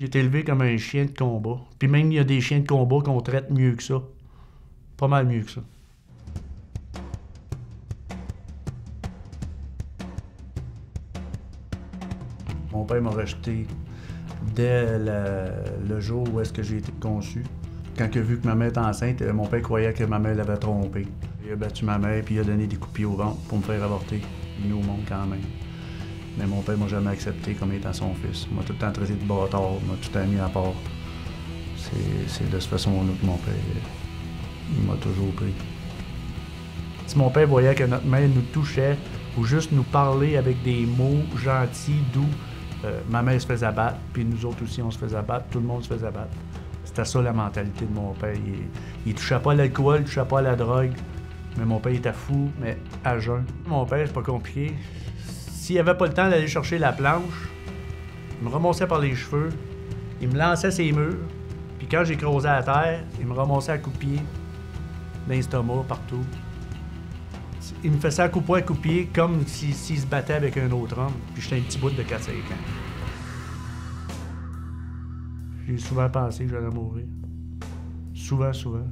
J'ai été élevé comme un chien de combat. Puis même, il y a des chiens de combat qu'on traite mieux que ça. Pas mal mieux que ça. Mon père m'a rejeté dès le jour où est-ce que j'ai été conçu. Quand il a vu que ma mère était enceinte, mon père croyait que ma mère l'avait trompé. Il a battu ma mère puis il a donné des coups de pied au ventre pour me faire avorter. Il est au monde quand même. Mais mon père m'a jamais accepté comme étant son fils. Il m'a tout le temps traité de bâtard, il m'a tout le temps mis à part. C'est de cette façon-là que mon père il m'a toujours pris. Si mon père voyait que notre mère nous touchait ou juste nous parlait avec des mots gentils, doux, ma mère se faisait abattre, puis nous autres aussi on se faisait abattre, tout le monde se faisait abattre. C'était ça la mentalité de mon père. Il touchait pas à l'alcool, il touchait pas à la drogue, mais mon père était fou, mais à jeun. Mon père, c'est pas compliqué. S'il avait pas le temps d'aller chercher la planche, il me ramassait par les cheveux, il me lançait ses murs, puis quand j'écrasais à terre, il me ramassait à coups de pied, dans l'estomac, partout. Il me faisait à coups de poing, à coups de pied, comme s'il se battait avec un autre homme, puis j'étais un petit bout de 4-5 ans. J'ai souvent pensé que j'allais mourir. Souvent, souvent.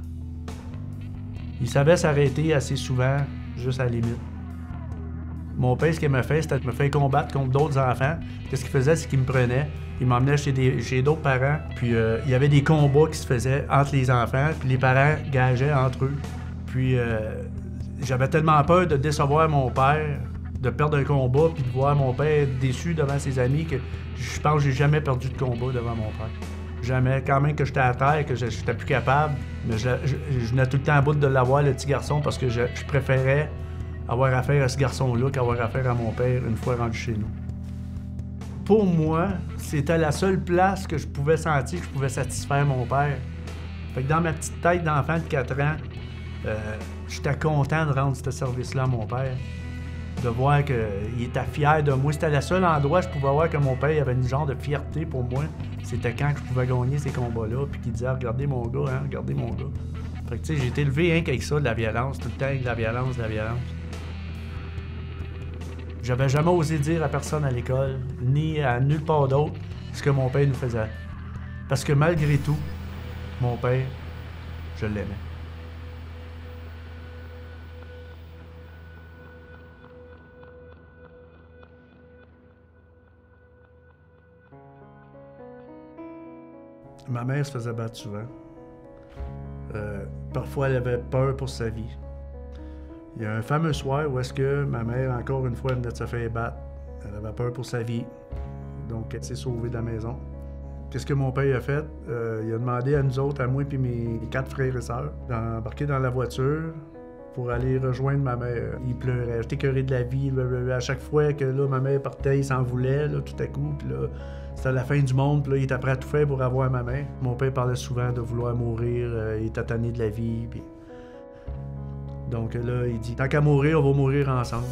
Il savait s'arrêter assez souvent, juste à la limite. Mon père, ce qu'il m'a fait, c'était de me faire combattre contre d'autres enfants. Qu'est-ce qu'il faisait, c'est qu'il me prenait, il m'emmenait chez d'autres parents, puis il y avait des combats qui se faisaient entre les enfants, puis les parents gageaient entre eux. Puis j'avais tellement peur de décevoir mon père, de perdre un combat, puis de voir mon père déçu devant ses amis, que je pense que j'ai jamais perdu de combat devant mon père. Jamais. Quand même que j'étais à terre, que j'étais plus capable, mais je venais tout le temps à bout de l'avoir, le petit garçon, parce que je préférais avoir affaire à ce garçon-là qu'avoir affaire à mon père une fois rendu chez nous. Pour moi, c'était la seule place que je pouvais sentir que je pouvais satisfaire mon père. Fait que dans ma petite tête d'enfant de 4 ans, j'étais content de rendre ce service-là à mon père. De voir qu'il était fier de moi. C'était le seul endroit où je pouvais voir que mon père avait une genre de fierté pour moi. C'était quand je pouvais gagner ces combats-là, puis qu'il disait « Regardez mon gars, hein, regardez mon gars ». Fait que tu sais, j'ai été élevé hein, avec ça, de la violence, tout le temps avec de la violence, de la violence. J'avais jamais osé dire à personne à l'école, ni à nulle part d'autre, ce que mon père nous faisait. Parce que malgré tout, mon père, je l'aimais. Ma mère se faisait battre souvent. Parfois, elle avait peur pour sa vie. Il y a un fameux soir où est-ce que ma mère, encore une fois, venait de se faire battre. Elle avait peur pour sa vie. Donc, elle s'est sauvée de la maison. Qu'est-ce que mon père a fait? Il a demandé à nous autres, à moi et mes 4 frères et sœurs, d'embarquer dans la voiture pour aller rejoindre ma mère. Il pleurait. J'étais écœuré de la vie. À chaque fois que là, ma mère partait, il s'en voulait là, tout à coup. Puis là, c'était la fin du monde. Puis là, il était prêt à tout faire pour avoir ma mère. Mon père parlait souvent de vouloir mourir. Il était tanné de la vie. Puis... Donc là, il dit, tant qu'à mourir, on va mourir ensemble.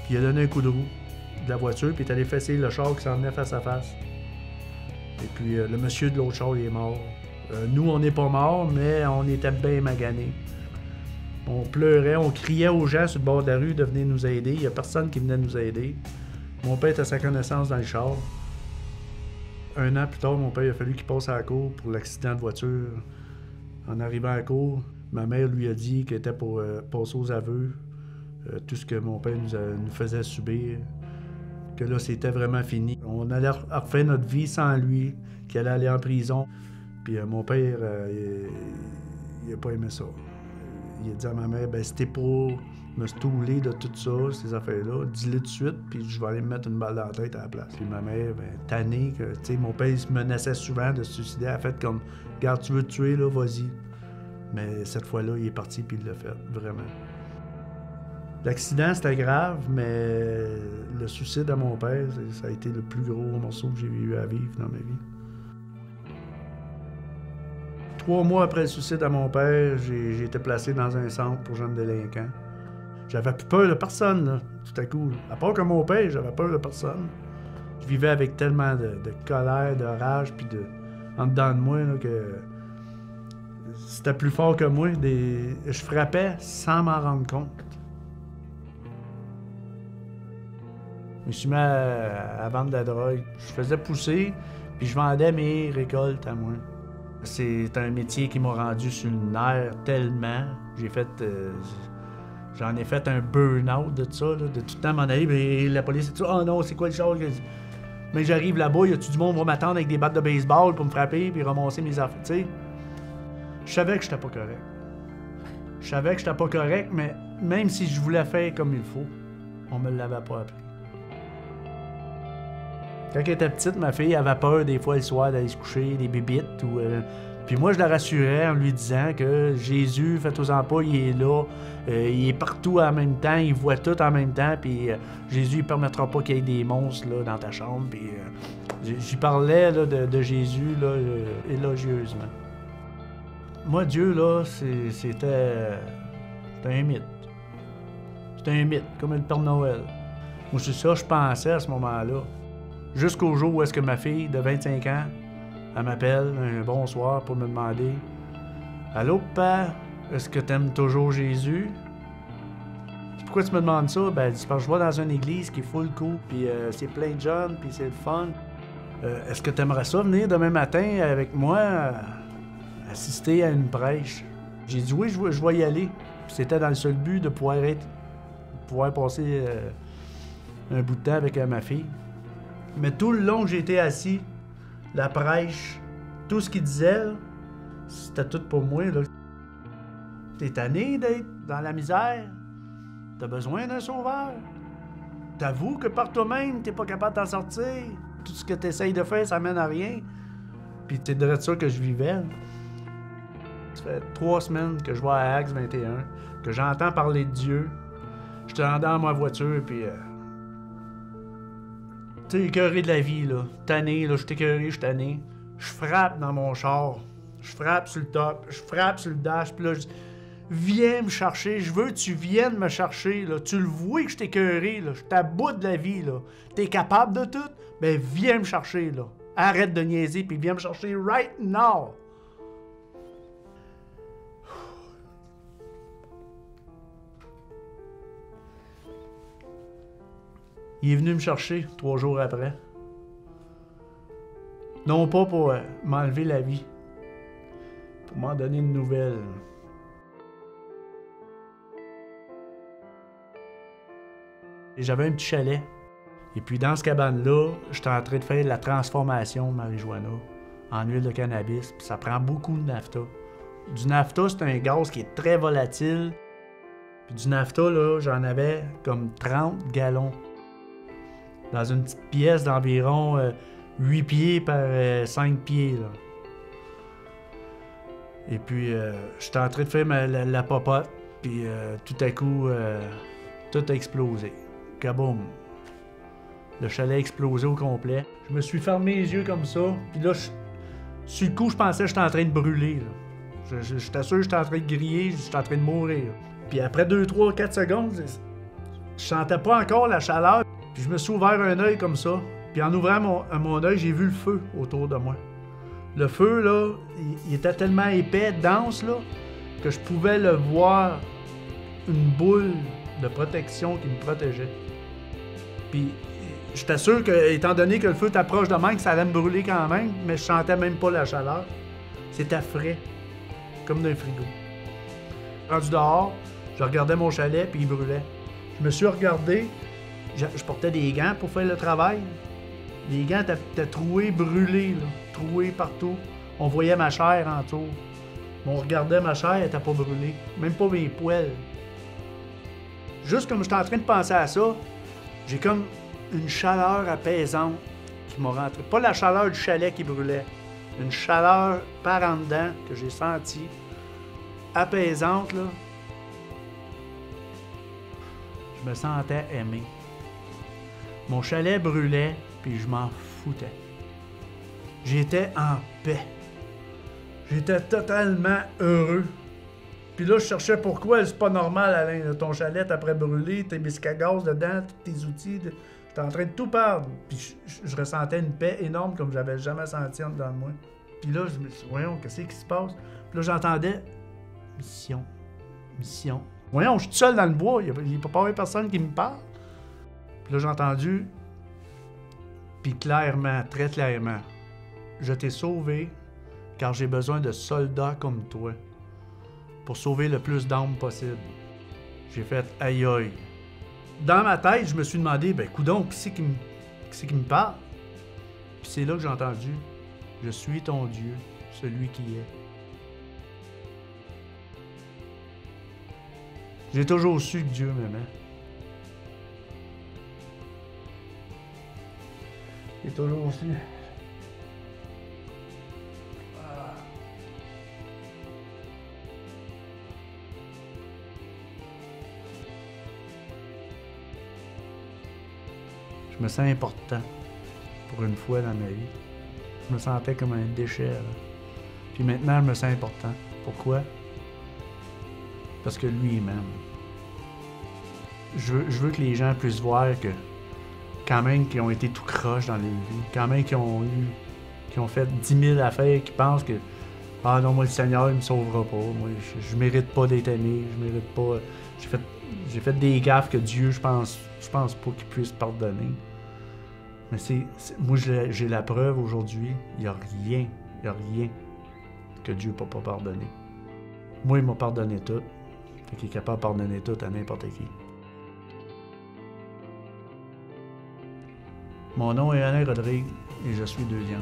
Puis il a donné un coup de roue de la voiture, puis il est allé fesser le char qui s'en venait face à face. Et puis le monsieur de l'autre char, il est mort. Nous, on n'est pas morts, mais on était bien maganés. On pleurait, on criait aux gens sur le bord de la rue de venir nous aider. Il n'y a personne qui venait nous aider. Mon père était à sa connaissance dans le char. 1 an plus tard, mon père, il a fallu qu'il passe à la cour pour l'accident de voiture. En arrivant à la cour, ma mère lui a dit qu'elle était pour passer aux aveux, tout ce que mon père nous faisait subir, que là, c'était vraiment fini. On allait refaire notre vie sans lui, qu'il allait aller en prison. Puis mon père, il n'a pas aimé ça. Il a dit à ma mère, ben c'était pour me stouler de tout ça, ces affaires-là, dis-le tout de suite, puis je vais aller me mettre une balle dans la tête à la place. Puis ma mère, ben, tannée, que, tu sais, mon père, il se menaçait souvent de se suicider. Elle a fait comme, regarde, tu veux te tuer, là, vas-y. Mais cette fois-là, il est parti puis il l'a fait, vraiment. L'accident, c'était grave, mais le suicide à mon père, ça a été le plus gros morceau que j'ai eu à vivre dans ma vie. 3 mois après le suicide à mon père, j'ai été placé dans un centre pour jeunes délinquants. J'avais plus peur de personne, là, tout à coup. À part que mon père, j'avais peur de personne. Je vivais avec tellement de colère, de rage, puis en dedans de moi, là, que... C'était plus fort que moi. Je frappais sans m'en rendre compte. Je me suis mis à vendre de la drogue. Je faisais pousser, Puis je vendais mes récoltes à moi. C'est un métier qui m'a rendu sur le nerf tellement. J'en ai fait un burn-out de ça, là, de tout le temps m'en aller, et la police dit « Oh non, c'est quoi le genre? » Mais j'arrive là-bas, y a-tu du monde qui va m'attendre avec des battes de baseball pour me frapper puis ramasser mes affaires, tu sais? Je savais que j'étais pas correct. Je savais que j'étais pas correct, mais même si je voulais faire comme il faut, on me l'avait pas appris. Quand elle était petite, ma fille avait peur des fois le soir d'aller se coucher, des bébites. Puis moi, je la rassurais en lui disant que Jésus, faites-en pas, il est là. Il est partout en même temps, il voit tout en même temps. Puis Jésus, il permettra pas qu'il y ait des monstres là, dans ta chambre. Puis j'y parlais là, de Jésus là, élogieusement. Moi, Dieu, là, c'était un mythe. C'était un mythe, comme le Père Noël. Moi, c'est ça que je pensais à ce moment-là. Jusqu'au jour où est-ce que ma fille de 25 ans, elle m'appelle un bonsoir pour me demander « Allô, papa, est-ce que t'aimes toujours Jésus? » Pourquoi tu me demandes ça? Ben, c'est parce que je vais dans une église qui est full cool, puis c'est plein de jeunes, puis c'est le fun. Est-ce que t'aimerais ça venir demain matin avec moi assister à une prêche? J'ai dit oui, je vais y aller. C'était dans le seul but de pouvoir passer un bout de temps avec ma fille. Mais tout le long que j'ai été assis, la prêche, tout ce qu'il disait, c'était tout pour moi. Là. T'es tanné d'être dans la misère? T'as besoin d'un sauveur? T'avoues que par toi-même, t'es pas capable de t'en sortir? Tout ce que t'essayes de faire, ça mène à rien? Puis c'est de ça que je vivais. Ça fait 3 semaines que je vais à Acts 21, que j'entends parler de Dieu. Je suis dans ma voiture, puis... Tu sais, écœuré de la vie, là. Tanné, là, je suis écœuré, je suis tanné. Je frappe dans mon char. Je frappe sur le top, je frappe sur le dash, puis là, je dis « Viens me chercher, je veux que tu viennes me chercher, là. Tu le vois que je suis écœuré, là. Je suis à bout de la vie, là. T'es capable de tout? Ben, viens me chercher, là. Arrête de niaiser, puis viens me chercher right now! » Il est venu me chercher 3 jours après. Non pas pour m'enlever la vie, pour m'en donner une nouvelle. Et j'avais un petit chalet. Et puis dans ce cabane-là, j'étais en train de faire la transformation de marijuana en huile de cannabis. Puis ça prend beaucoup de nafta. Du nafta, c'est un gaz qui est très volatile. Puis du nafta, là, j'en avais comme 30 gallons. Dans une petite pièce d'environ 8 pieds par 5 pieds. Là. Et puis, j'étais en train de faire la popote, puis tout à coup, tout a explosé. Kaboum! Le chalet a explosé au complet. Je me suis fermé les yeux comme ça, puis là, sur le coup, je pensais que j'étais en train de brûler. J'étais sûr que j'étais en train de griller, j'étais en train de mourir. Puis après 2, 3, 4 secondes, je sentais pas encore la chaleur. Puis je me suis ouvert un œil comme ça. Puis en ouvrant mon œil, j'ai vu le feu autour de moi. Le feu, là, il était tellement épais, dense, là, que je pouvais le voir, une boule de protection qui me protégeait. Puis j'étais sûr que, étant donné que le feu t'approche de même, que ça allait me brûler quand même, mais je sentais même pas la chaleur. C'était frais, comme d'un frigo. Rendu dehors, je regardais mon chalet, puis il brûlait. Je me suis regardé. Je portais des gants pour faire le travail. Les gants étaient troués, brûlés, là, troués partout. On voyait ma chair en tour. On regardait ma chair, elle n'était pas brûlée. Même pas mes poils. Juste comme j'étais en train de penser à ça, j'ai comme une chaleur apaisante qui m'a rentré. Pas la chaleur du chalet qui brûlait. Une chaleur par en dedans que j'ai sentie. Apaisante, là. Je me sentais aimé. Mon chalet brûlait, puis je m'en foutais. J'étais en paix. J'étais totalement heureux. Puis là, je cherchais pourquoi c'est pas normal, Alain. Ton chalet t'a après brûlé, tes biscuits à gaz dedans, tous tes outils. J'étais en train de tout perdre. Puis je ressentais une paix énorme comme j'avais jamais senti en dedans de moi. Puis là, je me suis dit, voyons, qu'est-ce qui se passe? Puis là, j'entendais mission, mission. Voyons, je suis tout seul dans le bois, il n'y a pas personne qui me parle. Puis là, j'ai entendu, puis clairement, très clairement, Je t'ai sauvé car j'ai besoin de soldats comme toi pour sauver le plus d'âmes possible. J'ai fait aïe aïe. Dans ma tête, je me suis demandé, ben coudonc, qui c'est qui me parle? Puis c'est là que j'ai entendu, je suis ton Dieu, celui qui est. J'ai toujours su que Dieu m'aimait. J'ai toujours su. Je me sens important pour une fois dans ma vie. Je me sentais comme un déchet. Là. Puis maintenant, je me sens important. Pourquoi? Parce que lui, il m'aime. Je veux que les gens puissent voir que, quand même, qu'ils ont été tout croche dans les vies, quand même, qu'ils ont fait 10 000 affaires, qui pensent que ah non, moi, le Seigneur, il me sauvera pas. Moi, je mérite pas d'être aimé. Je mérite pas. J'ai fait des gaffes que Dieu, je pense pas qu'il puisse pardonner. Mais moi, j'ai la preuve aujourd'hui. Il n'y a rien que Dieu ne peut pas pardonner. Moi, il m'a pardonné tout. Fait qu'il est capable de pardonner tout à n'importe qui. Mon nom est Alain Rodrigue et je suis 2 viandes.